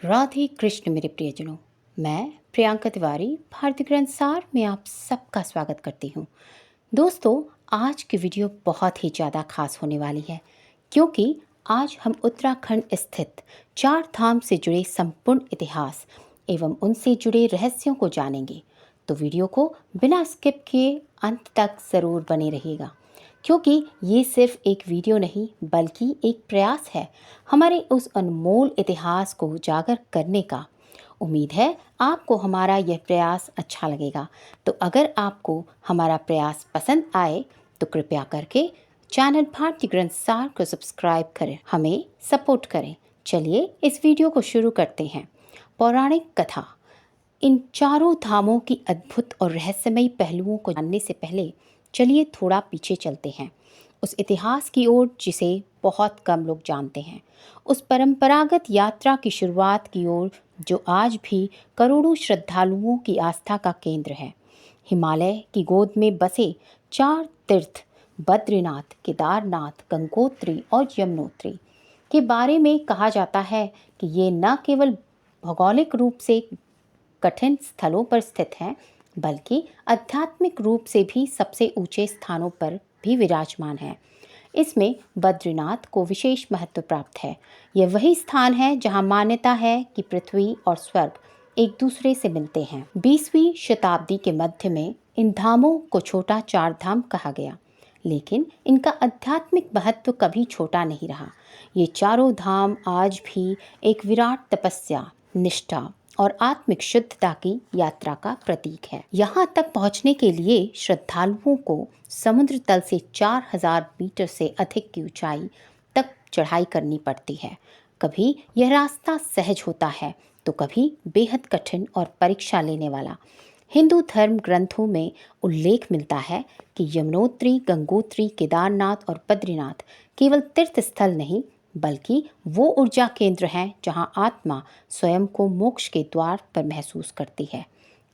राधे कृष्ण मेरे प्रियजनों। मैं प्रियंका तिवारी भारतीय ग्रंथ सार में आप सबका स्वागत करती हूँ। दोस्तों, आज की वीडियो बहुत ही ज़्यादा खास होने वाली है, क्योंकि आज हम उत्तराखंड स्थित चार धाम से जुड़े संपूर्ण इतिहास एवं उनसे जुड़े रहस्यों को जानेंगे। तो वीडियो को बिना स्किप किए अंत तक ज़रूर बने रहिएगा, क्योंकि ये सिर्फ एक वीडियो नहीं बल्कि एक प्रयास है हमारे उस अनमोल इतिहास को उजागर करने का। उम्मीद है आपको हमारा यह प्रयास अच्छा लगेगा। तो अगर आपको हमारा प्रयास पसंद आए तो कृपया करके चैनल भारतीय ग्रंथ सार को सब्सक्राइब करें, हमें सपोर्ट करें। चलिए इस वीडियो को शुरू करते हैं। पौराणिक कथा। इन चारों धामों की अद्भुत और रहस्यमयी पहलुओं को जानने से पहले चलिए थोड़ा पीछे चलते हैं, उस इतिहास की ओर जिसे बहुत कम लोग जानते हैं, उस परंपरागत यात्रा की शुरुआत की ओर जो आज भी करोड़ों श्रद्धालुओं की आस्था का केंद्र है। हिमालय की गोद में बसे चार तीर्थ बद्रीनाथ, केदारनाथ, गंगोत्री और यमुनोत्री के बारे में कहा जाता है कि ये न केवल भौगोलिक रूप से कठिन स्थलों पर स्थित हैं, बल्कि आध्यात्मिक रूप से भी सबसे ऊंचे स्थानों पर भी विराजमान है। इसमें बद्रीनाथ को विशेष महत्व प्राप्त है। यह वही स्थान है जहां मान्यता है कि पृथ्वी और स्वर्ग एक दूसरे से मिलते हैं। 20वीं शताब्दी के मध्य में इन धामों को छोटा चार धाम कहा गया, लेकिन इनका आध्यात्मिक महत्व कभी छोटा नहीं रहा। ये चारों धाम आज भी एक विराट तपस्या, निष्ठा और आत्मिक शुद्धता की यात्रा का प्रतीक है। यहाँ तक पहुँचने के लिए श्रद्धालुओं को समुद्र तल से 4000 मीटर से अधिक की ऊंचाई तक चढ़ाई करनी पड़ती है। कभी यह रास्ता सहज होता है तो कभी बेहद कठिन और परीक्षा लेने वाला। हिंदू धर्म ग्रंथों में उल्लेख मिलता है कि यमुनोत्री, गंगोत्री, केदारनाथ और बद्रीनाथ केवल तीर्थ स्थल नहीं बल्कि वो ऊर्जा केंद्र हैं जहां आत्मा स्वयं को मोक्ष के द्वार पर महसूस करती है।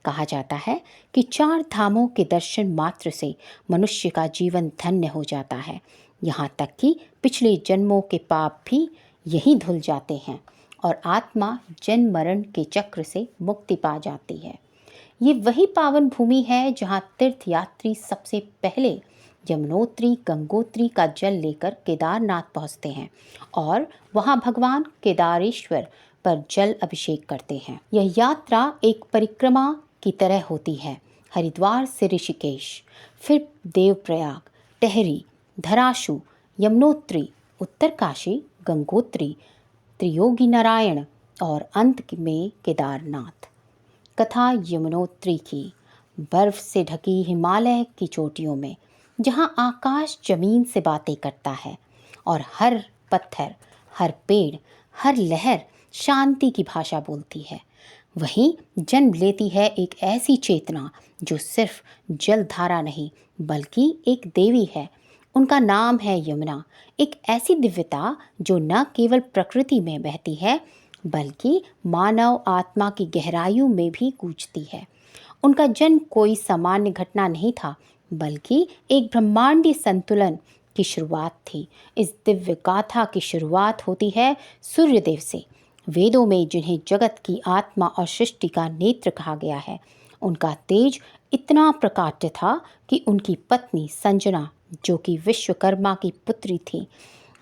कहा जाता है कि चार धामों के दर्शन मात्र से मनुष्य का जीवन धन्य हो जाता है। यहाँ तक कि पिछले जन्मों के पाप भी यहीं धुल जाते हैं और आत्मा जन्म मरण के चक्र से मुक्ति पा जाती है। ये वही पावन भूमि है जहाँ तीर्थ यात्री सबसे पहले यमुनोत्री, गंगोत्री का जल लेकर केदारनाथ पहुँचते हैं और वहाँ भगवान केदारेश्वर पर जल अभिषेक करते हैं। यह यात्रा एक परिक्रमा की तरह होती है। हरिद्वार से ऋषिकेश, फिर देवप्रयाग, टेहरी, धराशु, यमुनोत्री, उत्तरकाशी, गंगोत्री, त्रियोगी नारायण और अंत में केदारनाथ। कथा यमुनोत्री की। बर्फ से ढकी हिमालय की चोटियों में जहाँ आकाश जमीन से बातें करता है और हर पत्थर, हर पेड़, हर लहर शांति की भाषा बोलती है, वहीं जन्म लेती है एक ऐसी चेतना जो सिर्फ जलधारा नहीं बल्कि एक देवी है। उनका नाम है यमुना, एक ऐसी दिव्यता जो न केवल प्रकृति में बहती है बल्कि मानव आत्मा की गहराइयों में भी गूंजती है। उनका जन्म कोई सामान्य घटना नहीं था बल्कि एक ब्रह्मांडीय संतुलन की शुरुआत थी। इस दिव्य गाथा की शुरुआत होती है सूर्यदेव से। वेदों में जिन्हें जगत की आत्मा और सृष्टि का नेत्र कहा गया है, उनका तेज इतना प्रकाट्य था कि उनकी पत्नी संजना, जो कि विश्वकर्मा की पुत्री थी,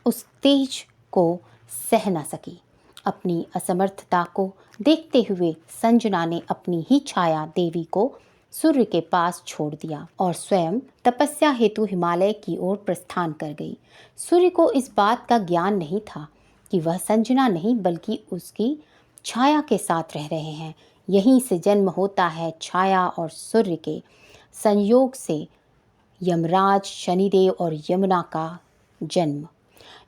उस तेज को सह न सकी। अपनी असमर्थता को देखते हुए संजना ने अपनी ही छाया देवी को सूर्य के पास छोड़ दिया और स्वयं तपस्या हेतु हिमालय की ओर प्रस्थान कर गई। सूर्य को इस बात का ज्ञान नहीं था कि वह संजना नहीं बल्कि उसकी छाया के साथ रह रहे हैं। यहीं से जन्म होता है छाया और सूर्य के संयोग से यमराज, शनिदेव और यमुना का जन्म।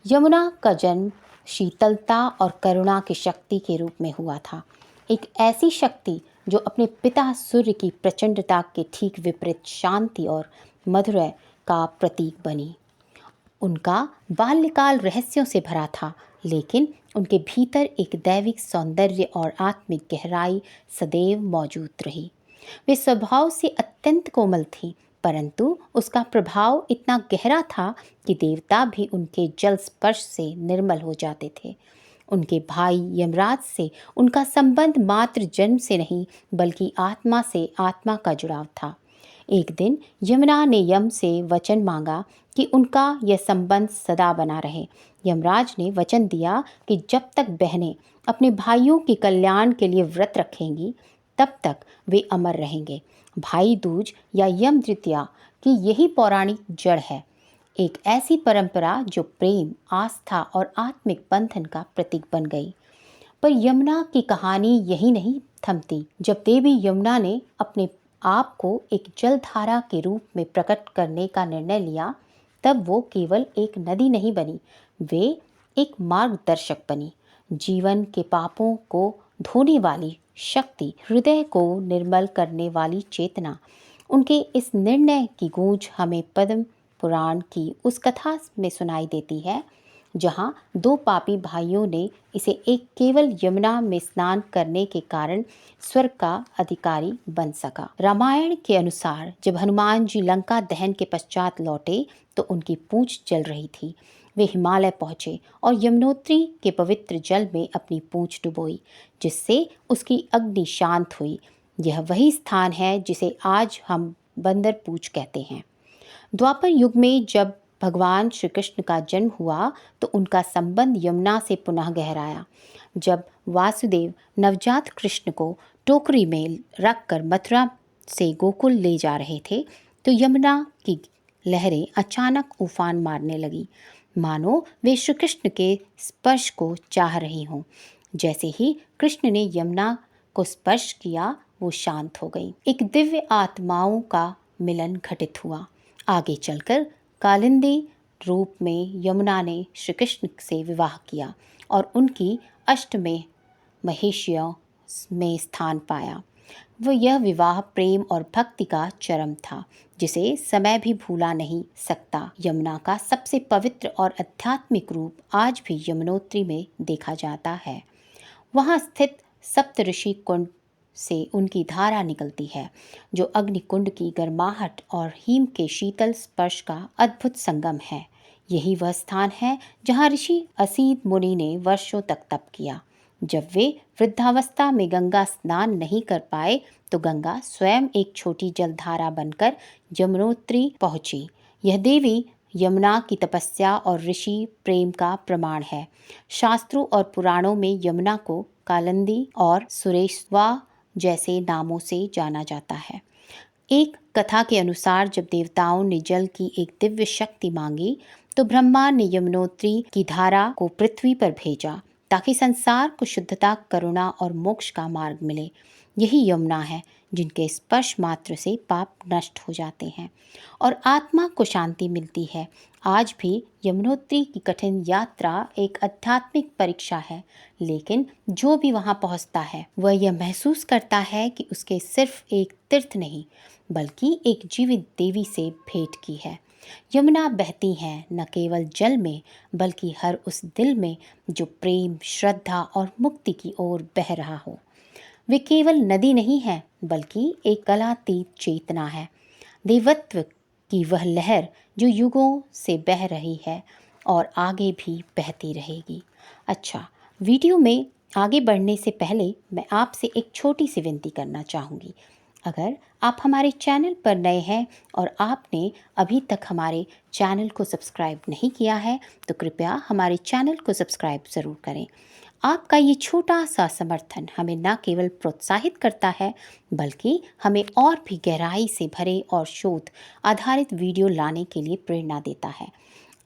यमुना का जन्म शीतलता और करुणा की शक्ति के रूप में हुआ था। एक ऐसी शक्ति जो अपने पिता सूर्य की प्रचंडता के ठीक विपरीत शांति और मधुरय का प्रतीक बनी। उनका बाल्यकाल रहस्यों से भरा था, लेकिन उनके भीतर एक दैविक सौंदर्य और आत्मिक गहराई सदैव मौजूद रही। वे स्वभाव से अत्यंत कोमल थी, परंतु उसका प्रभाव इतना गहरा था कि देवता भी उनके जल स्पर्श से निर्मल हो जाते थे। उनके भाई यमराज से उनका संबंध मात्र जन्म से नहीं बल्कि आत्मा से आत्मा का जुड़ाव था। एक दिन यमुना ने यम से वचन मांगा कि उनका यह संबंध सदा बना रहे। यमराज ने वचन दिया कि जब तक बहनें अपने भाइयों के कल्याण के लिए व्रत रखेंगी तब तक वे अमर रहेंगे। भाई दूज या यम तृतीया की यही पौराणिक जड़ है, एक ऐसी परंपरा जो प्रेम, आस्था और आत्मिक बंधन का प्रतीक बन गई। पर यमुना की कहानी यही नहीं थमती। जब देवी यमुना ने अपने आप को एक जलधारा के रूप में प्रकट करने का निर्णय लिया, तब वो केवल एक नदी नहीं बनी, वे एक मार्गदर्शक बनी। जीवन के पापों को धोने वाली शक्ति, हृदय को निर्मल करने वाली चेतना। उनके इस निर्णय की गूंज हमें पद्म पुराण की उस कथा में सुनाई देती है जहाँ दो पापी भाइयों ने इसे एक केवल यमुना में स्नान करने के कारण स्वर्ग का अधिकारी बन सका। रामायण के अनुसार जब हनुमान जी लंका दहन के पश्चात लौटे तो उनकी पूंछ जल रही थी। वे हिमालय पहुंचे और यमुनोत्री के पवित्र जल में अपनी पूंछ डुबोई, जिससे उसकी अग्नि शांत हुई। यह वही स्थान है जिसे आज हम बंदर पूंछ कहते हैं। द्वापर युग में जब भगवान श्री कृष्ण का जन्म हुआ तो उनका संबंध यमुना से पुनः गहराया। जब वासुदेव नवजात कृष्ण को टोकरी में रखकर मथुरा से गोकुल ले जा रहे थे तो यमुना की लहरें अचानक उफान मारने लगी, मानो वे श्री कृष्ण के स्पर्श को चाह रही हों। जैसे ही कृष्ण ने यमुना को स्पर्श किया वो शांत हो गई। एक दिव्य आत्माओं का मिलन घटित हुआ। आगे चलकर कालिंदी रूप में यमुना ने श्री कृष्ण से विवाह किया और उनकी अष्टमें महेशियों में स्थान पाया। वो यह विवाह प्रेम और भक्ति का चरम था, जिसे समय भी भूला नहीं सकता। यमुना का सबसे पवित्र और आध्यात्मिक रूप आज भी यमुनोत्री में देखा जाता है। वहाँ स्थित सप्तऋषि कुंड से उनकी धारा निकलती है, जो अग्निकुंड की गर्माहट और हिम के शीतल स्पर्श का अद्भुत संगम है। यही वह स्थान है जहाँ ऋषि असीत मुनि ने वर्षों तक तप किया। जब वे वृद्धावस्था में गंगा स्नान नहीं कर पाए तो गंगा स्वयं एक छोटी जलधारा बनकर यमुनोत्री पहुंची। यह देवी यमुना की तपस्या और ऋषि प्रेम का प्रमाण है। शास्त्रों और पुराणों में यमुना को कालिंदी और सुरेश्वा जैसे नामों से जाना जाता है। एक कथा के अनुसार जब देवताओं ने जल की एक दिव्य शक्ति मांगी तो ब्रह्मा ने यमुनोत्री की धारा को पृथ्वी पर भेजा ताकि संसार को शुद्धता, करुणा और मोक्ष का मार्ग मिले। यही यमुना है जिनके स्पर्श मात्र से पाप नष्ट हो जाते हैं और आत्मा को शांति मिलती है। आज भी यमुनोत्री की कठिन यात्रा एक आध्यात्मिक परीक्षा है, लेकिन जो भी वहाँ पहुँचता है वह यह महसूस करता है कि उसके सिर्फ एक तीर्थ नहीं बल्कि एक जीवित देवी से भेंट की है। यमुना बहती है न केवल जल में बल्कि हर उस दिल में जो प्रेम, श्रद्धा और मुक्ति की ओर बह रहा हो। वे केवल नदी नहीं है बल्कि एक कलातीत चेतना है, देवत्व की वह लहर जो युगों से बह रही है और आगे भी बहती रहेगी। अच्छा, वीडियो में आगे बढ़ने से पहले मैं आपसे एक छोटी सी विनती करना चाहूँगी। अगर आप हमारे चैनल पर नए हैं और आपने अभी तक हमारे चैनल को सब्सक्राइब नहीं किया है तो कृपया हमारे चैनल को सब्सक्राइब ज़रूर करें। आपका ये छोटा सा समर्थन हमें न केवल प्रोत्साहित करता है बल्कि हमें और भी गहराई से भरे और शोध आधारित वीडियो लाने के लिए प्रेरणा देता है।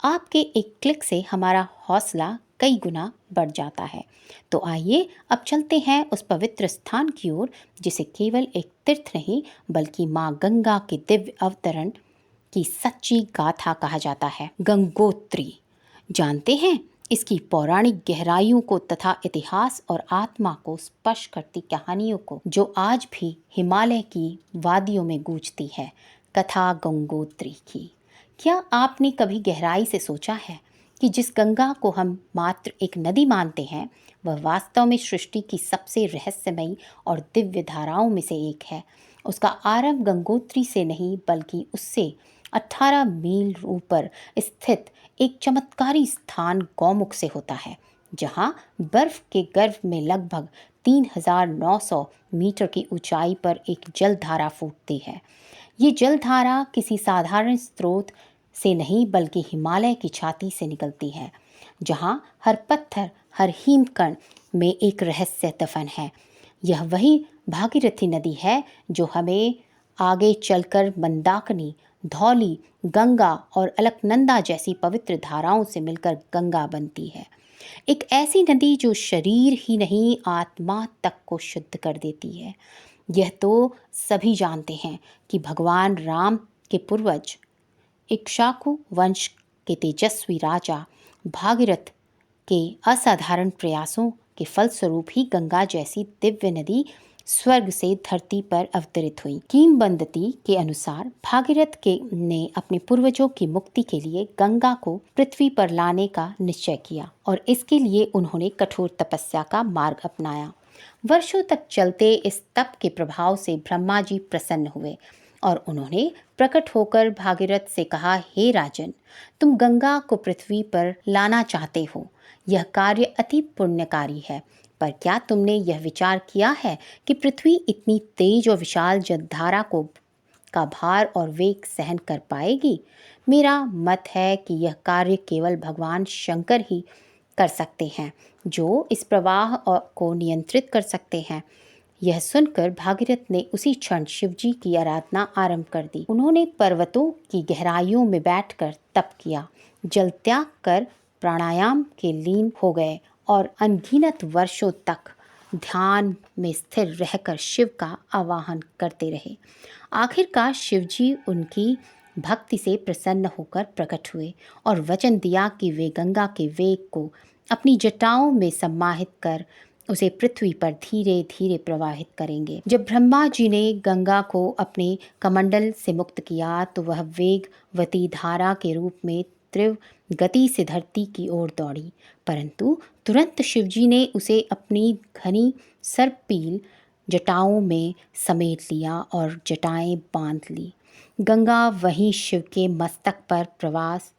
आपके एक क्लिक से हमारा हौसला कई गुना बढ़ जाता है। तो आइए अब चलते हैं उस पवित्र स्थान की ओर जिसे केवल एक तीर्थ नहीं बल्कि माँ गंगा के दिव्य अवतरण की सच्ची गाथा कहा जाता है, गंगोत्री। जानते हैं इसकी पौराणिक गहराइयों को तथा इतिहास और आत्मा को स्पर्श करती कहानियों को, जो आज भी हिमालय की वादियों में गूंजती है, कथा गंगोत्री की। क्या आपने कभी गहराई से सोचा है कि जिस गंगा को हम मात्र एक नदी मानते हैं वह वास्तव में सृष्टि की सबसे रहस्यमयी और दिव्य धाराओं में से एक है। उसका आरंभ गंगोत्री से नहीं बल्कि उससे 18 मील ऊपर स्थित एक चमत्कारी स्थान गौमुख से होता है। जहां बर्फ के गर्भ में लगभग 3,900 मीटर की ऊंचाई पर एक जलधारा फूटती है। ये जलधारा किसी साधारण स्रोत से नहीं बल्कि हिमालय की छाती से निकलती है, जहां हर पत्थर, हर हिमकण में एक रहस्य दफन है। यह वही भागीरथी नदी है जो हमें आगे चलकर मंदाकिनी, धौली, गंगा और अलकनंदा जैसी पवित्र धाराओं से मिलकर गंगा बनती है। एक ऐसी नदी जो शरीर ही नहीं आत्मा तक को शुद्ध कर देती है। यह तो सभी जानते हैं कि भगवान राम के पूर्वज इक्ष्वाकु वंश के तेजस्वी राजा भागीरथ के असाधारण प्रयासों के फलस्वरूप ही गंगा जैसी दिव्य नदी स्वर्ग से धरती पर अवतरित हुई। किंवदंती के अनुसार भागीरथ ने अपने पूर्वजों की मुक्ति के लिए गंगा को पृथ्वी पर लाने का निश्चय किया और इसके लिए उन्होंने कठोर तपस्या का मार्ग अपनाया। वर्षों तक चलते इस तप के प्रभाव से ब्रह्मा जी प्रसन्न हुए और उन्होंने प्रकट होकर भागीरथ से कहा, हे राजन, तुम गंगा को पृथ्वी पर लाना चाहते हो। यह कार्य अति पुण्यकारी है, पर क्या तुमने यह विचार किया है कि पृथ्वी इतनी तेज और विशाल जलधारा का भार और वेग सहन कर पाएगी? मेरा मत है कि यह कार्य केवल भगवान शंकर ही कर सकते हैं, जो इस प्रवाह को नियंत्रित कर सकते हैं। यह सुनकर भागीरथ ने उसी क्षण शिवजी की आराधना आरंभ कर दी। उन्होंने पर्वतों की गहराइयों में बैठकर तप किया, जल त्याग कर प्राणायाम के लीन हो गए और अनगिनत वर्षों तक ध्यान में स्थिर रहकर शिव का आवाहन करते रहे। आखिरकार शिवजी उनकी भक्ति से प्रसन्न होकर प्रकट हुए और वचन दिया कि वे गंगा के वेग को अपनी जटाओं में समाहित कर उसे पृथ्वी पर धीरे धीरे प्रवाहित करेंगे। जब ब्रह्मा जी ने गंगा को अपने कमंडल से मुक्त किया तो वह वेगवती धारा के रूप में तीव्र गति से धरती की ओर दौड़ी, परंतु तुरंत शिवजी ने उसे अपनी घनी सर्पील जटाओं में समेट लिया और जटाएं बांध ली। गंगा वहीं शिव के मस्तक पर प्रवास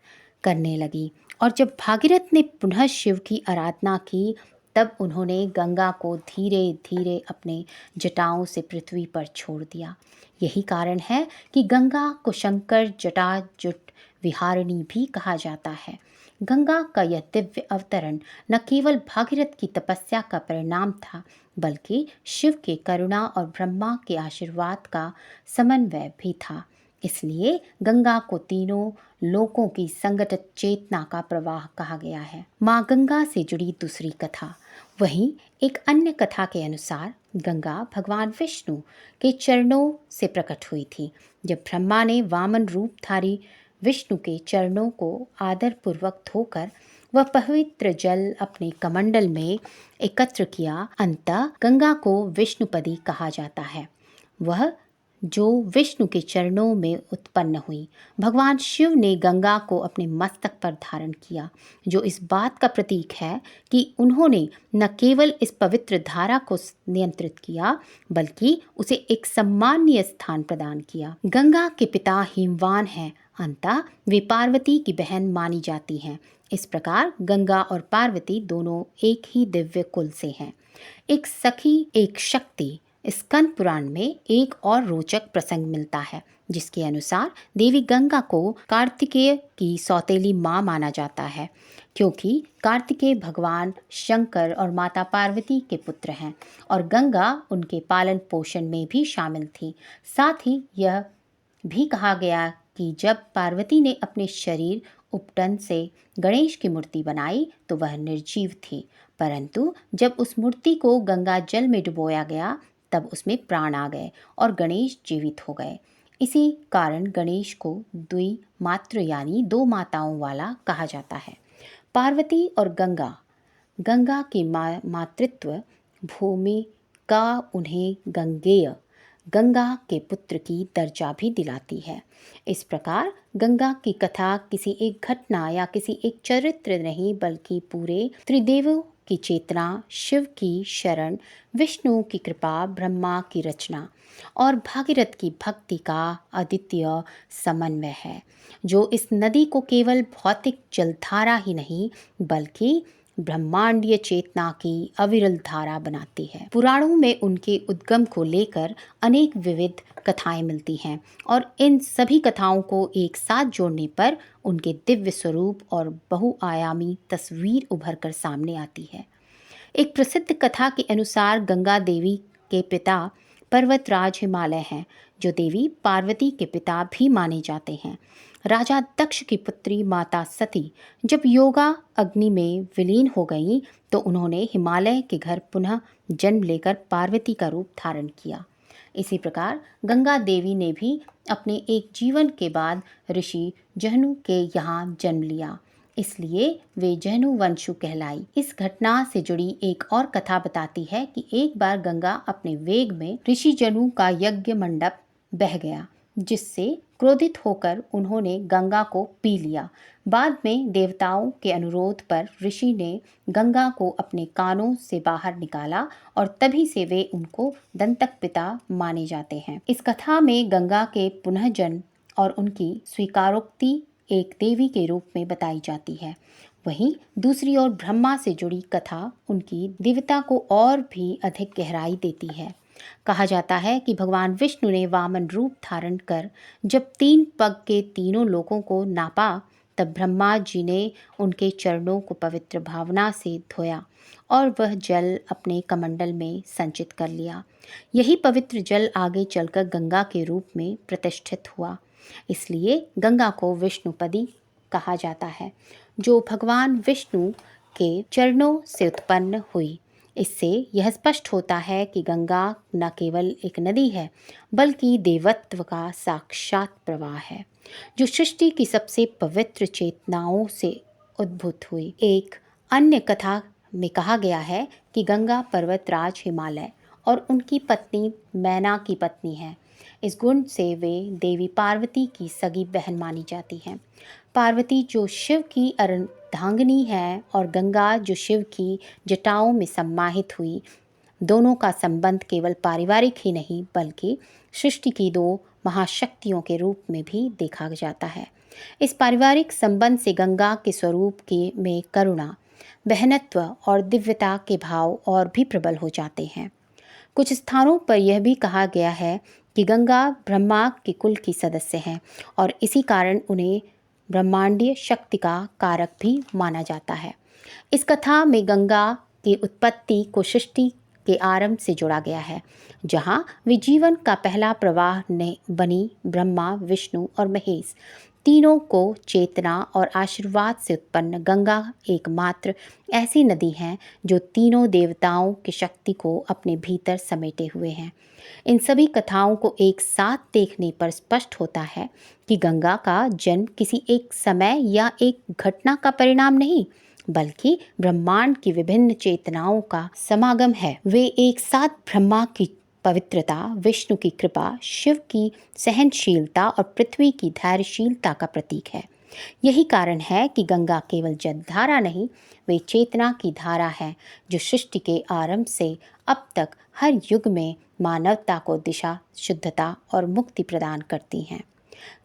करने लगी और जब भागीरथ ने पुनः शिव की आराधना की तब उन्होंने गंगा को धीरे धीरे अपने जटाओं से पृथ्वी पर छोड़ दिया। यही कारण है कि गंगा को शंकर जटाजुट विहारिणी भी कहा जाता है। गंगा का यह दिव्य अवतरण न केवल भागीरथ की तपस्या का परिणाम था, बल्कि शिव के करुणा और ब्रह्मा के आशीर्वाद का समन्वय भी था। इसलिए गंगा को तीनों लोकों की संगठित चेतना का प्रवाह कहा गया है। माँ गंगा से जुड़ी दूसरी कथा। वहीं एक अन्य कथा के अनुसार गंगा भगवान विष्णु के चरणों से प्रकट हुई थी। जब ब्रह्मा ने वामन रूपधारी विष्णु के चरणों को आदरपूर्वक धोकर वह पवित्र जल अपने कमंडल में एकत्र किया, अंततः गंगा को विष्णुपदी कहा जाता है। वह जो विष्णु के चरणों में उत्पन्न हुई। भगवान शिव ने गंगा को अपने मस्तक पर धारण किया, जो इस बात का प्रतीक है कि उन्होंने न केवल इस पवित्र धारा को नियंत्रित किया, बल्कि उसे एक सम्मानीय स्थान प्रदान किया। गंगा के पिता हिमवान हैं, अंततः वे पार्वती की बहन मानी जाती हैं। इस प्रकार गंगा और पार्वती दोनों एक ही दिव्य कुल से हैं। एक सखी एक शक्ति। स्कंद पुराण में एक और रोचक प्रसंग मिलता है, जिसके अनुसार देवी गंगा को कार्तिकेय की सौतेली माँ माना जाता है, क्योंकि कार्तिकेय भगवान शंकर और माता पार्वती के पुत्र हैं और गंगा उनके पालन पोषण में भी शामिल थी। साथ ही यह भी कहा गया कि जब पार्वती ने अपने शरीर उपटन से गणेश की मूर्ति बनाई तो वह निर्जीव थी, परंतु जब उस मूर्ति को गंगा जल में डुबोया गया तब उसमें प्राण आ गए और गणेश जीवित हो गए। इसी कारण गणेश को द्विमात्र यानी दो माताओं वाला कहा जाता है। पार्वती और गंगा, गंगा के मातृत्व भूमि का उन्हें गंगेय, गंगा के पुत्र की दर्जा भी दिलाती है। इस प्रकार गंगा की कथा किसी एक घटना या किसी एक चरित्र नहीं, बल्कि पूरे त्रिदेवों की चेतना, शिव की शरण, विष्णु की कृपा, ब्रह्मा की रचना और भागीरथ की भक्ति का अद्वितीय समन्वय है, जो इस नदी को केवल भौतिक जलधारा ही नहीं बल्कि ब्रह्मांडीय चेतना की अविरल धारा बनाती है। पुराणों में उनके उद्गम को लेकर अनेक विविध कथाएं मिलती हैं और इन सभी कथाओं को एक साथ जोड़ने पर उनके दिव्य स्वरूप और बहुआयामी तस्वीर उभर कर सामने आती है। एक प्रसिद्ध कथा के अनुसार गंगा देवी के पिता पर्वतराज हिमालय हैं, जो देवी पार्वती के पिता भी माने जाते हैं। राजा दक्ष की पुत्री माता सती जब योगा अग्नि में विलीन हो गई तो उन्होंने हिमालय के घर पुनः जन्म लेकर पार्वती का रूप धारण किया। इसी प्रकार गंगा देवी ने भी अपने एक जीवन के बाद ऋषि जहनु के यहाँ जन्म लिया, इसलिए वे जहनु वंशु कहलाई। इस घटना से जुड़ी एक और कथा बताती है कि एक बार गंगा अपने वेग में ऋषि जनु का यज्ञ मंडप बह गया, जिससे क्रोधित होकर उन्होंने गंगा को पी लिया। बाद में देवताओं के अनुरोध पर ऋषि ने गंगा को अपने कानों से बाहर निकाला और तभी से वे उनको दंतक पिता माने जाते हैं। इस कथा में गंगा के पुनः जन्म और उनकी स्वीकारोक्ति एक देवी के रूप में बताई जाती है। वहीं दूसरी ओर ब्रह्मा से जुड़ी कथा उनकी दिव्यता को और भी अधिक गहराई देती है। कहा जाता है कि भगवान विष्णु ने वामन रूप धारण कर जब 3 पग के तीनों लोकों को नापा, तब ब्रह्मा जी ने उनके चरणों को पवित्र भावना से धोया और वह जल अपने कमंडल में संचित कर लिया। यही पवित्र जल आगे चलकर गंगा के रूप में प्रतिष्ठित हुआ। इसलिए गंगा को विष्णुपदी कहा जाता है, जो भगवान विष्णु के चरणों से उत्पन्न हुई। इससे यह स्पष्ट होता है कि गंगा न केवल एक नदी है, बल्कि देवत्व का साक्षात प्रवाह है, जो सृष्टि की सबसे पवित्र चेतनाओं से उद्भूत हुई। एक अन्य कथा में कहा गया है कि गंगा पर्वतराज हिमालय और उनकी पत्नी मैना की पत्नी है। इस गुण से वे देवी पार्वती की सगी बहन मानी जाती हैं। पार्वती जो शिव की अर्धांगिनी है और गंगा जो शिव की जटाओं में सम्माहित हुई, दोनों का संबंध केवल पारिवारिक ही नहीं बल्कि सृष्टि की 2 महाशक्तियों के रूप में भी देखा जाता है। इस पारिवारिक संबंध से गंगा के स्वरूप के में करुणा, बहनत्व और दिव्यता के भाव और भी प्रबल हो जाते हैं। कुछ स्थानों पर यह भी कहा गया है कि गंगा ब्रह्मा के कुल की सदस्य हैं और इसी कारण उन्हें ब्रह्मांडीय शक्ति का कारक भी माना जाता है। इस कथा में गंगा की उत्पत्ति को सृष्टि के आरंभ से जोड़ा गया है, जहाँ वे जीवन का पहला प्रवाह ने बनी ब्रह्मा, विष्णु और महेश तीनों को चेतना और आशीर्वाद से उत्पन्न गंगा एकमात्र ऐसी नदी है जो तीनों देवताओं की शक्ति को अपने भीतर समेटे हुए हैं। इन सभी कथाओं को एक साथ देखने पर स्पष्ट होता है कि गंगा का जन्म किसी एक समय या एक घटना का परिणाम नहीं, बल्कि ब्रह्मांड की विभिन्न चेतनाओं का समागम है। वे एक साथ ब्रह्मा की पवित्रता, विष्णु की कृपा, शिव की सहनशीलता और पृथ्वी की धैर्यशीलता का प्रतीक है। यही कारण है कि गंगा केवल जलधारा नहीं, वे चेतना की धारा है जो सृष्टि के आरंभ से अब तक हर युग में मानवता को दिशा, शुद्धता और मुक्ति प्रदान करती हैं।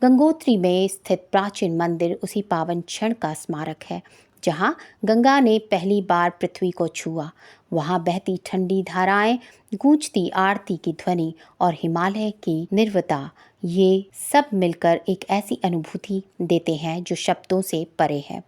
गंगोत्री में स्थित प्राचीन मंदिर उसी पावन क्षण का स्मारक है जहाँ गंगा ने पहली बार पृथ्वी को छुआ। वहाँ बहती ठंडी धाराएं, गूंजती आरती की ध्वनि और हिमालय की निर्वता, ये सब मिलकर एक ऐसी अनुभूति देते हैं जो शब्दों से परे है।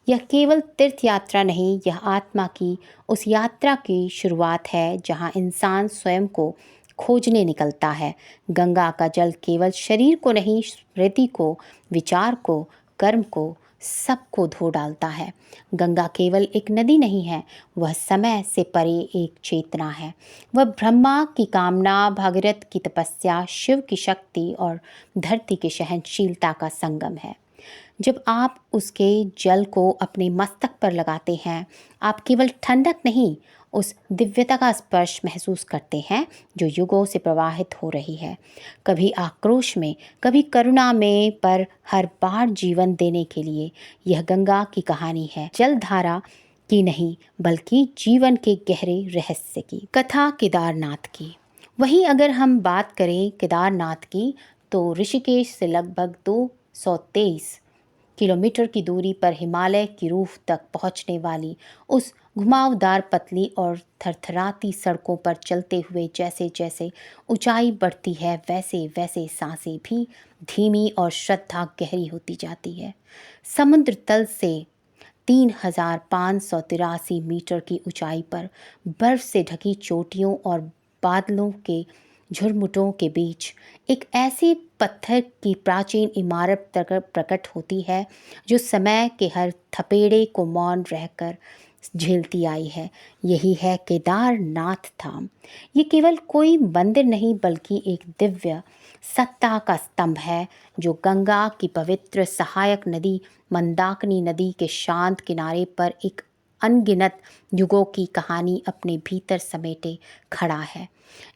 यह केवल तीर्थ यात्रा नहीं, यह आत्मा की उस यात्रा की शुरुआत है जहाँ इंसान स्वयं को खोजने निकलता है। गंगा का जल केवल शरीर को नहीं, स्मृति को, विचार को, कर्म को, सबको धो डालता है। गंगा केवल एक नदी नहीं है, वह समय से परे एक चेतना है। वह ब्रह्मा की कामना, भागीरथ की तपस्या, शिव की शक्ति और धरती की सहनशीलता का संगम है। जब आप उसके जल को अपने मस्तक पर लगाते हैं, आप केवल ठंडक नहीं, उस दिव्यता का स्पर्श महसूस करते हैं जो युगों से प्रवाहित हो रही है, कभी आक्रोश में, कभी करुणा में, पर हर बार जीवन देने के लिए। यह गंगा की कहानी है, जलधारा की नहीं बल्कि जीवन के गहरे रहस्य की। कथा केदारनाथ की। वहीं अगर हम बात करें केदारनाथ की, तो ऋषिकेश से लगभग 223 किलोमीटर की दूरी पर हिमालय की रूफ तक पहुंचने वाली उस घुमावदार पतली और थरथराती सड़कों पर चलते हुए जैसे जैसे ऊंचाई बढ़ती है वैसे वैसे सांसें भी धीमी और श्रद्धा गहरी होती जाती है। समुद्र तल से 3,583 मीटर की ऊंचाई पर बर्फ से ढकी चोटियों और बादलों के झुरमुटों के बीच एक ऐसी पत्थर की प्राचीन इमारत प्रकट होती है जो समय के हर थपेड़े को मौन रहकर झेलती आई है। यही है केदारनाथ धाम। ये केवल कोई मंदिर नहीं बल्कि एक दिव्य सत्ता का स्तंभ है जो गंगा की पवित्र सहायक नदी मंदाकिनी नदी के शांत किनारे पर एक अनगिनत युगों की कहानी अपने भीतर समेटे खड़ा है।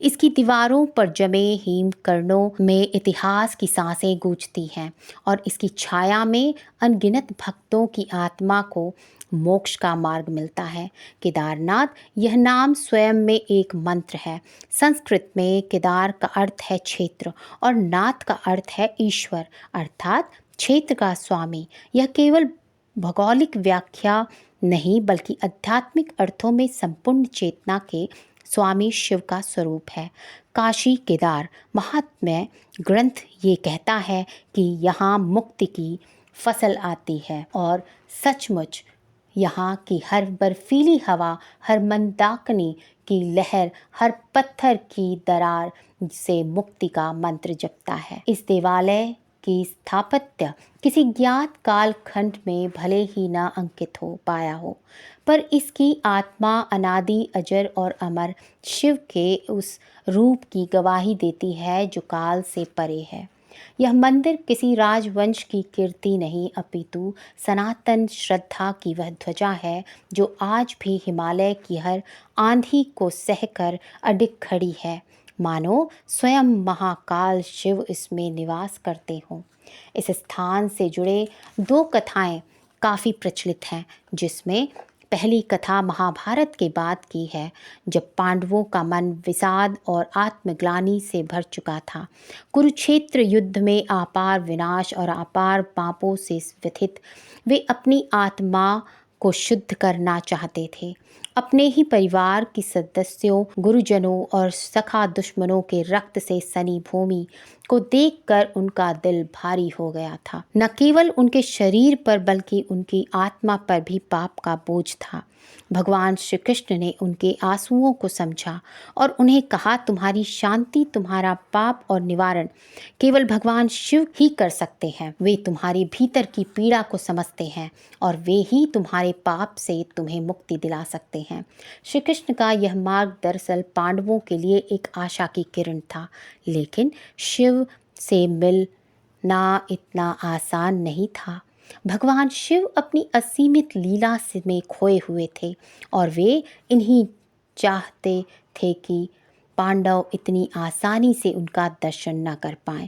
इसकी दीवारों पर जमे हिमकर्णों में इतिहास की सांसें गूंजती हैं और इसकी छाया में अनगिनत भक्तों की आत्मा को मोक्ष का मार्ग मिलता है। केदारनाथ यह नाम स्वयं में एक मंत्र है। संस्कृत में केदार का अर्थ है क्षेत्र और नाथ का अर्थ है ईश्वर अर्थात क्षेत्र का स्वामी। यह केवल भौगोलिक व्याख्या नहीं बल्कि आध्यात्मिक अर्थों में संपूर्ण चेतना के स्वामी शिव का स्वरूप है। काशी केदार महात्म्य ग्रंथ ये कहता है कि यहाँ मुक्ति की फसल आती है और सचमुच यहाँ की हर बर्फीली हवा, हर मंदाकिनी की लहर, हर पत्थर की दरार से मुक्ति का मंत्र जपता है। इस देवालय की स्थापत्य किसी ज्ञात कालखंड में भले ही न अंकित हो पाया हो, पर इसकी आत्मा अनादि अजर और अमर शिव के उस रूप की गवाही देती है जो काल से परे है। यह मंदिर किसी राजवंश की कीर्ति नहीं अपितु सनातन श्रद्धा की वह ध्वजा है जो आज भी हिमालय की हर आंधी को सहकर अडिग खड़ी है, मानो स्वयं महाकाल शिव इसमें निवास करते हों। इस स्थान से जुड़े दो कथाएं काफ़ी प्रचलित हैं, जिसमें पहली कथा महाभारत के बाद की है, जब पांडवों का मन विषाद और आत्मग्लानि से भर चुका था। कुरुक्षेत्र युद्ध में अपार विनाश और अपार पापों से व्यथित वे अपनी आत्मा को शुद्ध करना चाहते थे। अपने ही परिवार के सदस्यों, गुरुजनों और सखा दुश्मनों के रक्त से सनी भूमि को देखकर उनका दिल भारी हो गया था। न केवल उनके शरीर पर बल्कि उनकी आत्मा पर भी पाप का बोझ था। भगवान श्री कृष्ण ने उनके आंसुओं को समझा और उन्हें कहा, तुम्हारी शांति, तुम्हारा पाप और निवारण केवल भगवान शिव ही कर सकते हैं। वे तुम्हारे भीतर की पीड़ा को समझते हैं और वे ही तुम्हारे पाप से तुम्हें मुक्ति दिला सकते हैं। श्री कृष्ण का यह मार्ग दरअसल पांडवों के लिए एक आशा की किरण था, लेकिन शिव से मिलना इतना आसान नहीं था। भगवान शिव अपनी असीमित लीला में खोए हुए थे और वे इन्हीं चाहते थे कि पांडव इतनी आसानी से उनका दर्शन न कर पाएं।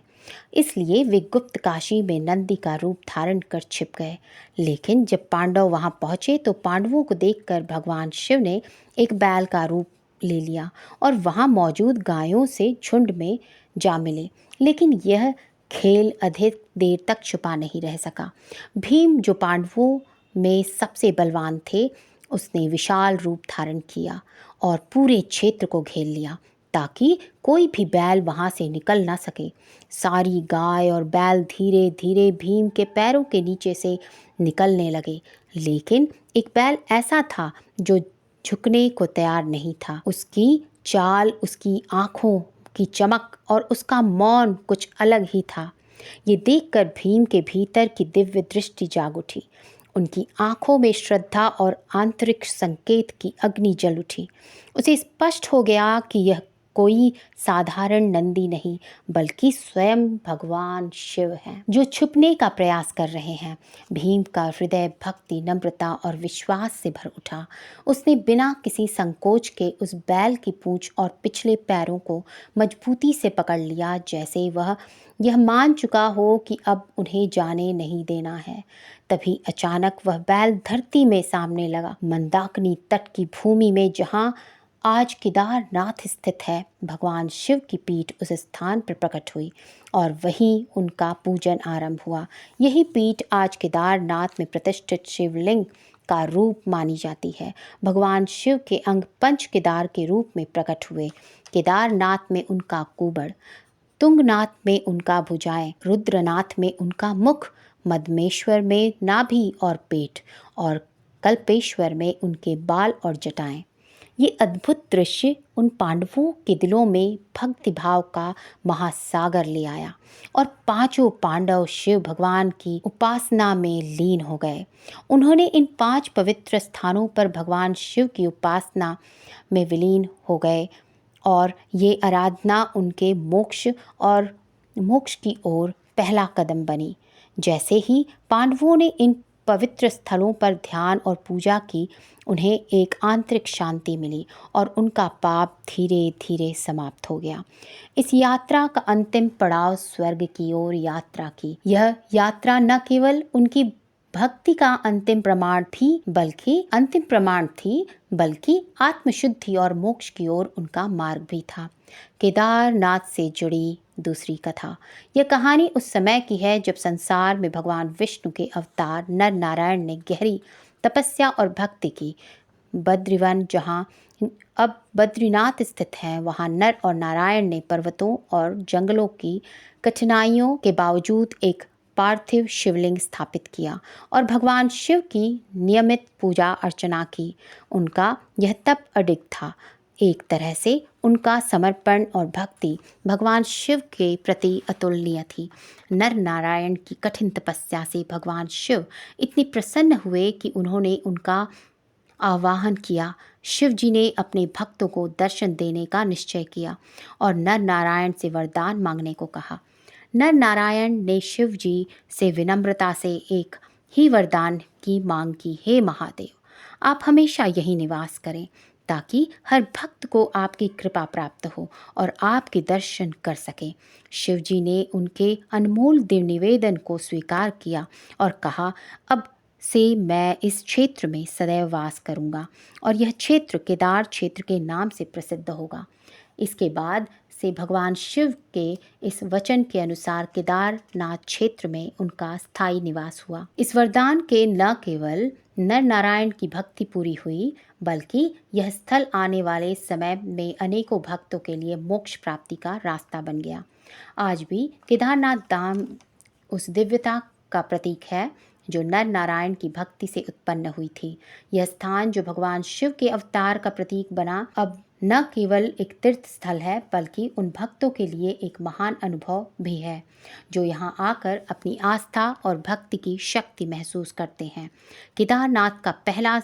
इसलिए वे गुप्त काशी में नंदी का रूप धारण कर छिप गए। लेकिन जब पांडव वहां पहुंचे तो पांडवों को देखकर भगवान शिव ने एक बैल का रूप ले लिया और वहां मौजूद गायों से झुंड में जा मिले। लेकिन यह खेल अधिक देर तक छुपा नहीं रह सका। भीम, जो पांडवों में सबसे बलवान थे, उसने विशाल रूप धारण किया और पूरे क्षेत्र को घेर लिया ताकि कोई भी बैल वहां से निकल ना सके। सारी गाय और बैल धीरे धीरे भीम के पैरों के नीचे से निकलने लगे, लेकिन एक बैल ऐसा था जो झुकने को तैयार नहीं था। उसकी चाल, उसकी आंखों की चमक और उसका मौन कुछ अलग ही था। ये देखकर भीम के भीतर की दिव्य दृष्टि जाग उठी। उनकी आंखों में श्रद्धा और आंतरिक संकेत की अग्नि जल उठी। उसे स्पष्ट हो गया कि यह कोई साधारण नंदी नहीं बल्कि स्वयं भगवान शिव हैं, जो छुपने का प्रयास कर रहे हैं। भीम का हृदय भक्ति, नम्रता और विश्वास से भर उठा। उसने बिना किसी संकोच के उस बैल की पूंछ और पिछले पैरों को मजबूती से पकड़ लिया, जैसे वह यह मान चुका हो कि अब उन्हें जाने नहीं देना है। तभी अचानक वह बैल धरती में सामने लगा। मंदाकिनी तट की भूमि में जहाँ आज केदारनाथ स्थित है, भगवान शिव की पीठ उस स्थान पर प्रकट हुई और वहीं उनका पूजन आरंभ हुआ। यही पीठ आज केदारनाथ में प्रतिष्ठित शिवलिंग का रूप मानी जाती है। भगवान शिव के अंग पंच केदार के रूप में प्रकट हुए। केदारनाथ में उनका कुबड़, तुंगनाथ में उनका भुजाएं, रुद्रनाथ में उनका मुख, मदमेश्वर में नाभि और पेट और कल्पेश्वर में उनके बाल और जटाएं। ये अद्भुत दृश्य उन पांडवों के दिलों में भक्ति भाव का महासागर ले आया और पांचों पांडव शिव भगवान की उपासना में लीन हो गए। उन्होंने इन 5 पवित्र स्थानों पर भगवान शिव की उपासना में विलीन हो गए और ये आराधना उनके मोक्ष की ओर पहला कदम बनी। जैसे ही पांडवों ने इन पवित्र स्थलों पर ध्यान और पूजा की, उन्हें एक आंतरिक शांति मिली और उनका पाप धीरे धीरे समाप्त हो गया। इस यात्रा का अंतिम पड़ाव स्वर्ग की ओर यात्रा की। यह यात्रा न केवल उनकी भक्ति का अंतिम प्रमाण थी, बल्कि आत्मशुद्धि और मोक्ष की ओर उनका मार्ग भी था। केदारनाथ से जुड़ी दूसरी कथा। यह कहानी उस समय की है जब संसार में भगवान विष्णु के अवतार नर नारायण ने गहरी तपस्या और भक्ति की। बद्रीवन, जहाँ अब बद्रीनाथ स्थित है, वहाँ नर और नारायण ने पर्वतों और जंगलों की कठिनाइयों के बावजूद एक पार्थिव शिवलिंग स्थापित किया और भगवान शिव की नियमित पूजा अर्चना की। उनका यह तप अडिग था। एक तरह से उनका समर्पण और भक्ति भगवान शिव के प्रति अतुलनीय थी। नर नारायण की कठिन तपस्या से भगवान शिव इतने प्रसन्न हुए कि उन्होंने उनका आवाहन किया। शिव जी ने अपने भक्तों को दर्शन देने का निश्चय किया और नर नारायण से वरदान मांगने को कहा। नर नारायण ने शिव जी से विनम्रता से एक ही वरदान की मांग की, हे महादेव, आप हमेशा यहीं निवास करें ताकि हर भक्त को आपकी कृपा प्राप्त हो और आपके दर्शन कर सके। शिव जी ने उनके अनमोल दिव्य निवेदन को स्वीकार किया और कहा, अब से मैं इस क्षेत्र में सदैव वास करूंगा और यह क्षेत्र केदार क्षेत्र के नाम से प्रसिद्ध होगा। इसके बाद से भगवान शिव के इस वचन के अनुसार केदारनाथ क्षेत्र में उनका स्थायी निवास हुआ। इस वरदान के न केवल नर नारायण की भक्ति पूरी हुई, बल्कि यह स्थल आने वाले समय में अनेकों भक्तों के लिए मोक्ष प्राप्ति का रास्ता बन गया। आज भी केदारनाथ धाम उस दिव्यता का प्रतीक है जो नर नारायण की भक्ति से उत्पन्न हुई थी। यह स्थान जो भगवान शिव के अवतार का प्रतीक बना, अब न केवल एक तीर्थ स्थल है, बल्कि उन भक्तों के लिए एक महान अनुभव भी है जो यहाँ आकर अपनी आस्था और भक्ति की शक्ति महसूस करते हैं। केदारनाथ का पहला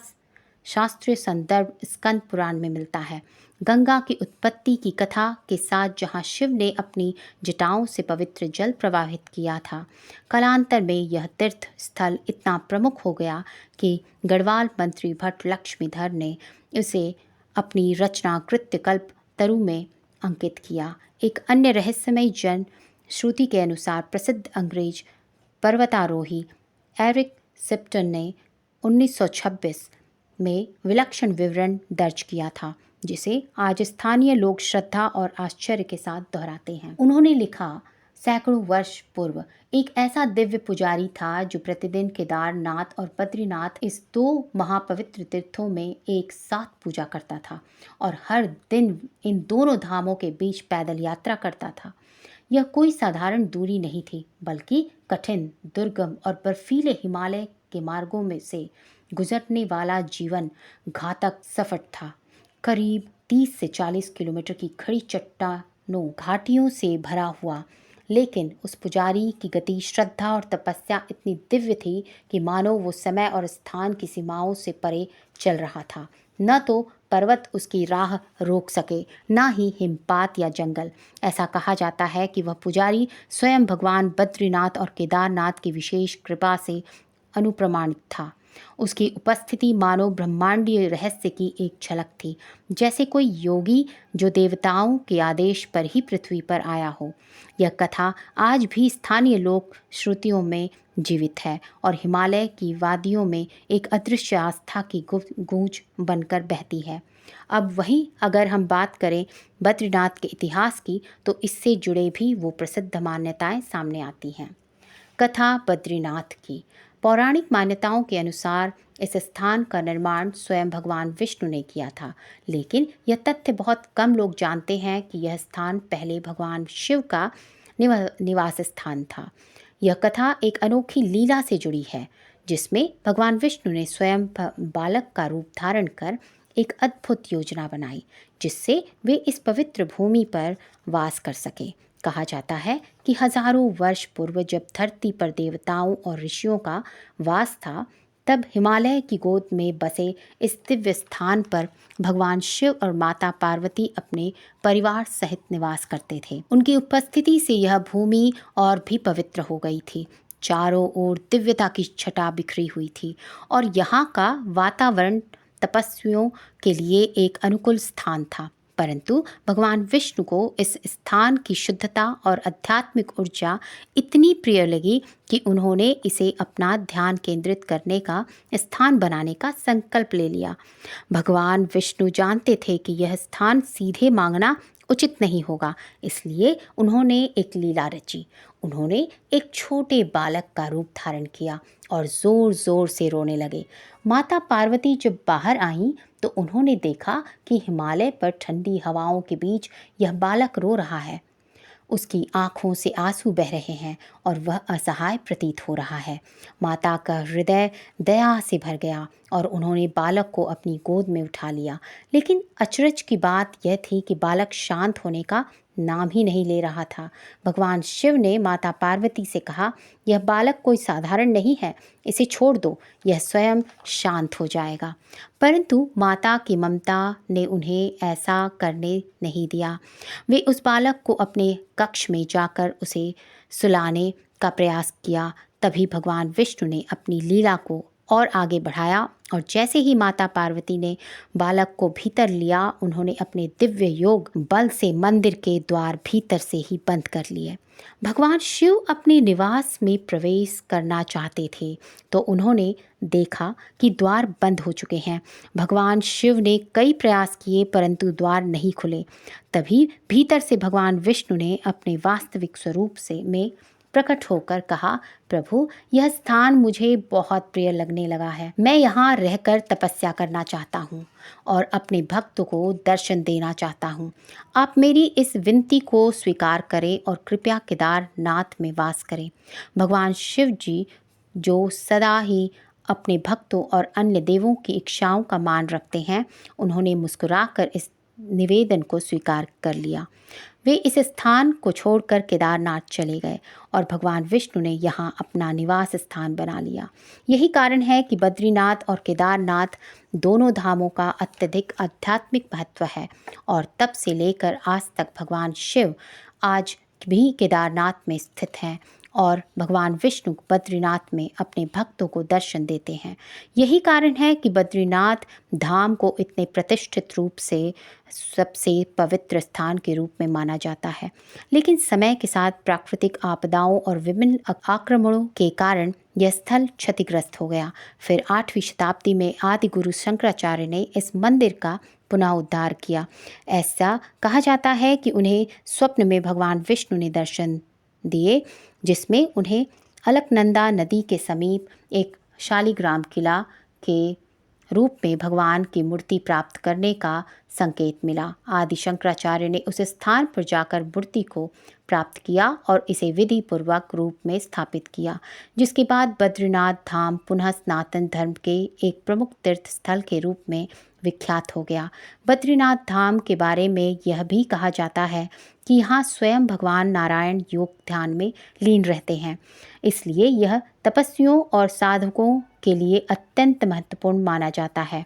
शास्त्रीय संदर्भ स्कंद पुराण में मिलता है। गंगा की उत्पत्ति की कथा के साथ जहाँ शिव ने अपनी जटाओं से पवित्र जल प्रवाहित किया था, कालांतर में यह तीर्थ स्थल इतना प्रमुख हो गया कि गढ़वाल मंत्री भट्ट लक्ष्मीधर ने इसे अपनी रचना कृत्य कल्प तरु में अंकित किया। एक अन्य रहस्यमय जन श्रुति के अनुसार प्रसिद्ध अंग्रेज पर्वतारोही एरिक सिप्टन ने 1926 में विलक्षण विवरण दर्ज किया था, जिसे आज स्थानीय लोग श्रद्धा और आश्चर्य के साथ दोहराते हैं। उन्होंने लिखा, सैकड़ों वर्ष पूर्व एक ऐसा दिव्य पुजारी था जो प्रतिदिन केदारनाथ और बद्रीनाथ, इस 2 महापवित्र तीर्थों में एक साथ पूजा करता था और हर दिन इन दोनों धामों के बीच पैदल यात्रा करता था। यह कोई साधारण दूरी नहीं थी, बल्कि कठिन, दुर्गम और बर्फीले हिमालय के मार्गों में से गुजरने वाला जीवन घातक सफर था। करीब 30 से 40 किलोमीटर की खड़ी चट्टानों घाटियों से भरा हुआ, लेकिन उस पुजारी की गति, श्रद्धा और तपस्या इतनी दिव्य थी कि मानो वो समय और स्थान की सीमाओं से परे चल रहा था। न तो पर्वत उसकी राह रोक सके, न ही हिमपात या जंगल। ऐसा कहा जाता है कि वह पुजारी स्वयं भगवान बद्रीनाथ और केदारनाथ की विशेष कृपा से अनुप्रमाणित था। उसकी उपस्थिति मानो ब्रह्मांडीय रहस्य की एक झलक थी, जैसे कोई योगी जो देवताओं के आदेश पर ही पृथ्वी पर आया हो। यह कथा आज भी स्थानीय लोक श्रुतियों में जीवित है और हिमालय की वादियों में एक अदृश्य आस्था की गूंज बनकर बहती है। अब वहीं अगर हम बात करें बद्रीनाथ के इतिहास की, तो इससे जुड़े भी वो प्रसिद्ध मान्यताएं सामने आती हैं। कथा बद्रीनाथ की। पौराणिक मान्यताओं के अनुसार इस स्थान का निर्माण स्वयं भगवान विष्णु ने किया था, लेकिन यह तथ्य बहुत कम लोग जानते हैं कि यह स्थान पहले भगवान शिव का निवास स्थान था। यह कथा एक अनोखी लीला से जुड़ी है, जिसमें भगवान विष्णु ने स्वयं बालक का रूप धारण कर एक अद्भुत योजना बनाई, जिससे वे इस पवित्र भूमि पर वास कर सके। कहा जाता है कि हजारों वर्ष पूर्व जब धरती पर देवताओं और ऋषियों का वास था, तब हिमालय की गोद में बसे इस दिव्य स्थान पर भगवान शिव और माता पार्वती अपने परिवार सहित निवास करते थे। उनकी उपस्थिति से यह भूमि और भी पवित्र हो गई थी। चारों ओर दिव्यता की छटा बिखरी हुई थी और यहाँ का वातावरण तपस्वियों के लिए एक अनुकूल स्थान था। परंतु भगवान विष्णु को इस स्थान की शुद्धता और आध्यात्मिक ऊर्जा इतनी प्रिय लगी कि उन्होंने इसे अपना ध्यान केंद्रित करने का स्थान बनाने का संकल्प ले लिया। भगवान विष्णु जानते थे कि यह स्थान सीधे मांगना उचित नहीं होगा, इसलिए उन्होंने एक लीला रची। उन्होंने एक छोटे बालक का रूप धारण किया और जोर जोर से रोने लगे। माता पार्वती जब बाहर आईं तो उन्होंने देखा कि हिमालय पर ठंडी हवाओं के बीच यह बालक रो रहा है। उसकी आंखों से आंसू बह रहे हैं और वह असहाय प्रतीत हो रहा है। माता का हृदय दया से भर गया और उन्होंने बालक को अपनी गोद में उठा लिया। लेकिन अचरज की बात यह थी कि बालक शांत होने का नाम ही नहीं ले रहा था। भगवान शिव ने माता पार्वती से कहा, यह बालक कोई साधारण नहीं है, इसे छोड़ दो, यह स्वयं शांत हो जाएगा। परंतु माता की ममता ने उन्हें ऐसा करने नहीं दिया। वे उस बालक को अपने कक्ष में जाकर उसे सुलाने का प्रयास किया। तभी भगवान विष्णु ने अपनी लीला को और आगे बढ़ाया और जैसे ही माता पार्वती ने बालक को भीतर लिया, उन्होंने अपने दिव्य योग बल से मंदिर के द्वार भीतर से ही बंद कर लिए। भगवान शिव अपने निवास में प्रवेश करना चाहते थे तो उन्होंने देखा कि द्वार बंद हो चुके हैं। भगवान शिव ने कई प्रयास किए परंतु द्वार नहीं खुले। तभी भीतर से भगवान विष्णु ने अपने वास्तविक स्वरूप से में प्रकट होकर कहा, प्रभु, यह स्थान मुझे बहुत प्रिय लगने लगा है। मैं यहाँ रहकर तपस्या करना चाहता हूँ और अपने भक्तों को दर्शन देना चाहता हूँ। आप मेरी इस विनती को स्वीकार करें और कृपया केदारनाथ में वास करें। भगवान शिव जी, जो सदा ही अपने भक्तों और अन्य देवों की इच्छाओं का मान रखते हैं, उन्होंने मुस्कुराकर इस निवेदन को स्वीकार कर लिया। वे इस स्थान को छोड़कर केदारनाथ चले गए और भगवान विष्णु ने यहाँ अपना निवास स्थान बना लिया। यही कारण है कि बद्रीनाथ और केदारनाथ दोनों धामों का अत्यधिक आध्यात्मिक महत्व है और तब से लेकर आज तक भगवान शिव आज भी केदारनाथ में स्थित हैं और भगवान विष्णु बद्रीनाथ में अपने भक्तों को दर्शन देते हैं। यही कारण है कि बद्रीनाथ धाम को इतने प्रतिष्ठित रूप से सबसे पवित्र स्थान के रूप में माना जाता है। लेकिन समय के साथ प्राकृतिक आपदाओं और विभिन्न आक्रमणों के कारण यह स्थल क्षतिग्रस्त हो गया। फिर 8वीं शताब्दी में आदि गुरु शंकराचार्य ने इस मंदिर का पुनः उद्धार किया। ऐसा कहा जाता है कि उन्हें स्वप्न में भगवान विष्णु ने दर्शन दिए, जिसमें उन्हें अलकनंदा नदी के समीप एक शालिग्राम किला के रूप में भगवान की मूर्ति प्राप्त करने का संकेत मिला। आदि शंकराचार्य ने उस स्थान पर जाकर मूर्ति को प्राप्त किया और इसे विधि पूर्वक रूप में स्थापित किया, जिसके बाद बद्रीनाथ धाम पुनः सनातन धर्म के एक प्रमुख तीर्थ स्थल के रूप में विख्यात हो गया। बद्रीनाथ धाम के बारे में यह भी कहा जाता है कि यहाँ स्वयं भगवान नारायण योग ध्यान में लीन रहते हैं, इसलिए यह तपस्वियों और साधकों के लिए अत्यंत महत्वपूर्ण माना जाता है।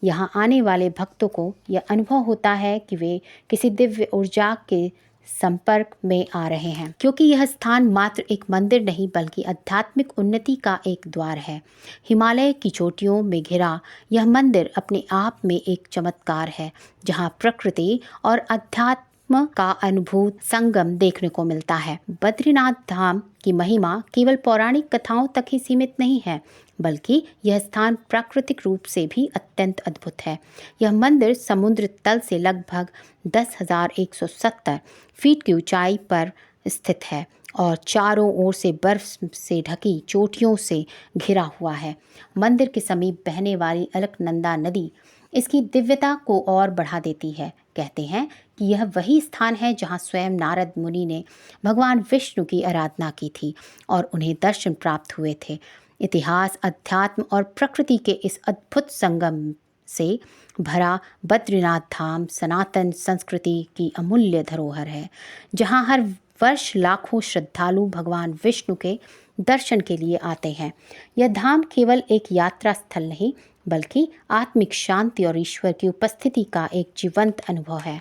यहाँ आने वाले भक्तों को यह अनुभव होता है कि वे किसी दिव्य ऊर्जा के संपर्क में आ रहे हैं, क्योंकि यह स्थान मात्र एक मंदिर नहीं बल्कि आध्यात्मिक उन्नति का एक द्वार है। हिमालय की चोटियों में घिरा यह मंदिर अपने आप में एक चमत्कार है, जहाँ प्रकृति और अध्यात्म आत्म का अनुभूत संगम देखने को मिलता है। बद्रीनाथ धाम की महिमा केवल पौराणिक कथाओं तक ही सीमित नहीं है, बल्कि यह स्थान प्राकृतिक रूप से भी अत्यंत अद्भुत है। यह मंदिर समुद्र तल से लगभग 10,170 फीट की ऊंचाई पर स्थित है और चारों ओर से बर्फ से ढकी चोटियों से घिरा हुआ है। मंदिर के समीप बहने वाली अलकनंदा नदी इसकी दिव्यता को और बढ़ा देती है। कहते हैं कि यह वही स्थान है जहां स्वयं नारद मुनि ने भगवान विष्णु की आराधना की थी और उन्हें दर्शन प्राप्त हुए थे। इतिहास, अध्यात्म और प्रकृति के इस अद्भुत संगम से भरा बद्रीनाथ धाम सनातन संस्कृति की अमूल्य धरोहर है, जहां हर वर्ष लाखों श्रद्धालु भगवान विष्णु के दर्शन के लिए आते हैं। यह धाम केवल एक यात्रा स्थल नहीं, बल्कि आत्मिक शांति और ईश्वर की उपस्थिति का एक जीवंत अनुभव है।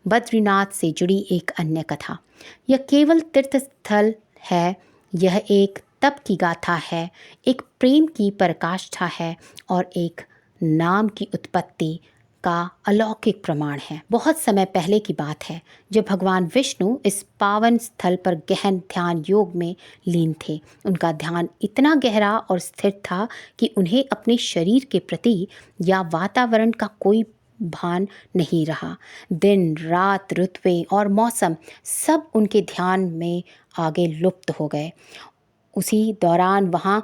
बद्रीनाथ से जुड़ी एक अन्य कथा। यह केवल तीर्थ स्थल है, यह एक तप की गाथा है, एक प्रेम की पराकाष्ठा है और एक नाम की उत्पत्ति का अलौकिक प्रमाण है। बहुत समय पहले की बात है, जब भगवान विष्णु इस पावन स्थल पर गहन ध्यान योग में लीन थे। उनका ध्यान इतना गहरा और स्थिर था कि उन्हें अपने शरीर के प्रति या वातावरण का कोई भान नहीं रहा। दिन, रात, ऋतुएं और मौसम सब उनके ध्यान में आगे लुप्त हो गए। उसी दौरान वहाँ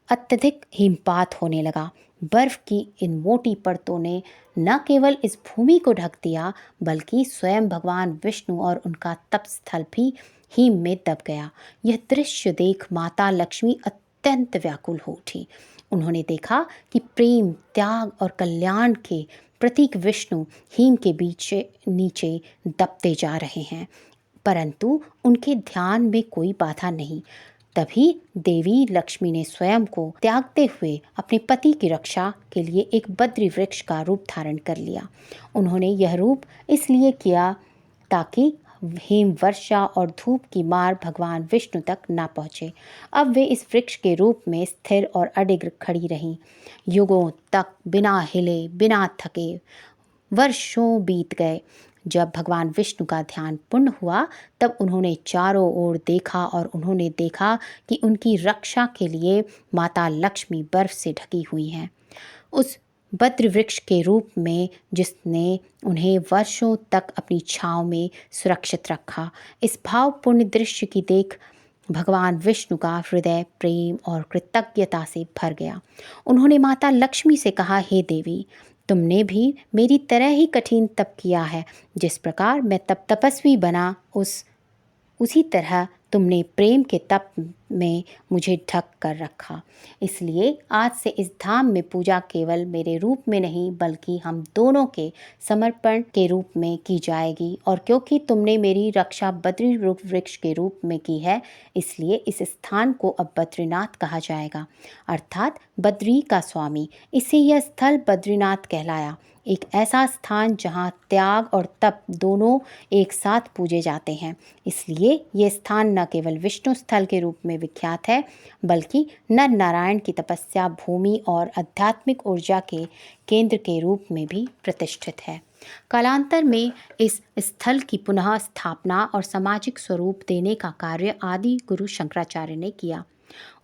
अत्यधिक हिमपात होने लगा। बर्फ की इन मोटी परतों ने न केवल इस भूमि को ढक दिया, बल्कि स्वयं भगवान विष्णु और उनका तप स्थल भी हिम में दब गया। यह दृश्य देख माता लक्ष्मी अत्यंत व्याकुल हो उठी। उन्होंने देखा कि प्रेम, त्याग और कल्याण के प्रतीक विष्णु हिम के बीच नीचे दबते जा रहे हैं, परंतु उनके ध्यान में कोई बाधा नहीं। तभी देवी लक्ष्मी ने स्वयं को त्यागते हुए अपने पति की रक्षा के लिए एक बद्री वृक्ष का रूप धारण कर लिया। उन्होंने यह रूप इसलिए किया ताकि हिम वर्षा और धूप की मार भगवान विष्णु तक ना पहुँचे। अब वे इस वृक्ष के रूप में स्थिर और अडिग खड़ी रहीं। युगों तक बिना हिले, बिना थके वर्षों बीत गए। जब भगवान विष्णु का ध्यान पूर्ण हुआ, तब उन्होंने चारों ओर देखा और उन्होंने देखा कि उनकी रक्षा के लिए माता लक्ष्मी बर्फ से ढकी हुई हैं, उस बद्र वृक्ष के रूप में जिसने उन्हें वर्षों तक अपनी छांव में सुरक्षित रखा। इस भावपूर्ण दृश्य की देख भगवान विष्णु का हृदय प्रेम और कृतज्ञता से भर गया। उन्होंने माता लक्ष्मी से कहा, हे देवी, तुमने भी मेरी तरह ही कठिन तप किया है। जिस प्रकार मैं तपस्वी बना, उसी तरह तुमने प्रेम के तप में मुझे ढक कर रखा। इसलिए आज से इस धाम में पूजा केवल मेरे रूप में नहीं, बल्कि हम दोनों के समर्पण के रूप में की जाएगी। और क्योंकि तुमने मेरी रक्षा बद्री वृक्ष के रूप में की है, इसलिए इस स्थान को अब बद्रीनाथ कहा जाएगा, अर्थात बद्री का स्वामी। इससे यह स्थल बद्रीनाथ कहलाया, एक ऐसा स्थान जहाँ त्याग और तप दोनों एक साथ पूजे जाते हैं। इसलिए ये स्थान न केवल विष्णु स्थल के रूप में विख्यात है, बल्कि नर नारायण की तपस्या भूमि और आध्यात्मिक ऊर्जा के केंद्र के रूप में भी प्रतिष्ठित है। कालांतर में इस स्थल की पुनः स्थापना और सामाजिक स्वरूप देने का कार्य आदि गुरु शंकराचार्य ने किया।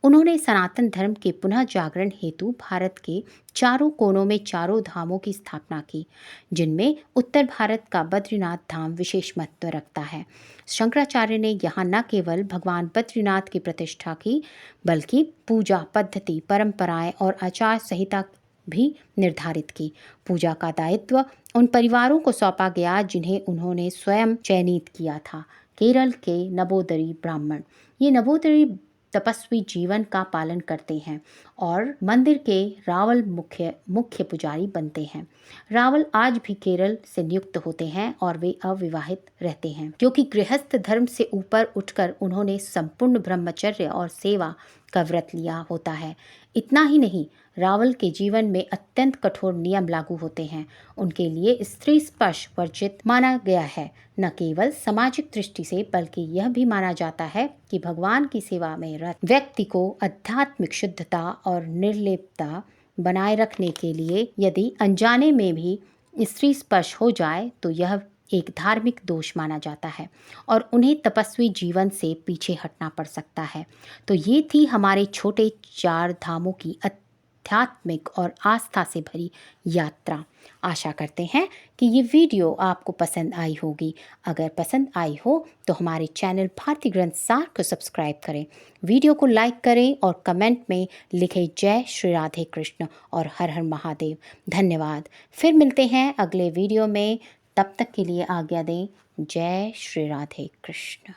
उन्होंने सनातन धर्म के पुनः जागरण हेतु भारत के चारों कोनों में चारों धामों की स्थापना की, जिनमें उत्तर भारत का बद्रीनाथ धाम विशेष महत्व रखता है। शंकराचार्य ने यहाँ न केवल भगवान बद्रीनाथ की प्रतिष्ठा की, बल्कि पूजा पद्धति, परंपराएं और आचार संहिता भी निर्धारित की। पूजा का दायित्व उन परिवारों को सौंपा गया जिन्हें उन्होंने स्वयं चयनित किया था। केरल के नवोदरी ब्राह्मण, ये नवोदरी तपस्वी जीवन का पालन करते हैं और मंदिर के रावल मुख्य पुजारी बनते हैं। रावल आज भी केरल से नियुक्त होते हैं और वे अविवाहित रहते हैं, क्योंकि गृहस्थ धर्म से ऊपर उठकर उन्होंने संपूर्ण ब्रह्मचर्य और सेवा का व्रत लिया होता है। इतना ही नहीं, रावल के जीवन में अत्यंत कठोर नियम लागू होते हैं। उनके लिए स्त्री स्पर्श वर्जित माना गया है, न केवल सामाजिक दृष्टि से, बल्कि यह भी माना जाता है कि भगवान की सेवा में रत व्यक्ति को आध्यात्मिक शुद्धता और निर्लेपता बनाए रखने के लिए यदि अनजाने में भी स्त्री स्पर्श हो जाए तो यह एक धार्मिक दोष माना जाता है और उन्हें तपस्वी जीवन से पीछे हटना पड़ सकता है। तो ये थी हमारे छोटे 4 धामों की आध्यात्मिक और आस्था से भरी यात्रा। आशा करते हैं कि ये वीडियो आपको पसंद आई होगी। अगर पसंद आई हो तो हमारे चैनल भारतीय ग्रंथ सार को सब्सक्राइब करें, वीडियो को लाइक करें और कमेंट में लिखें जय श्री राधे कृष्ण और हर हर महादेव। धन्यवाद। फिर मिलते हैं अगले वीडियो में, तब तक के लिए आज्ञा दें। जय श्री राधे कृष्ण।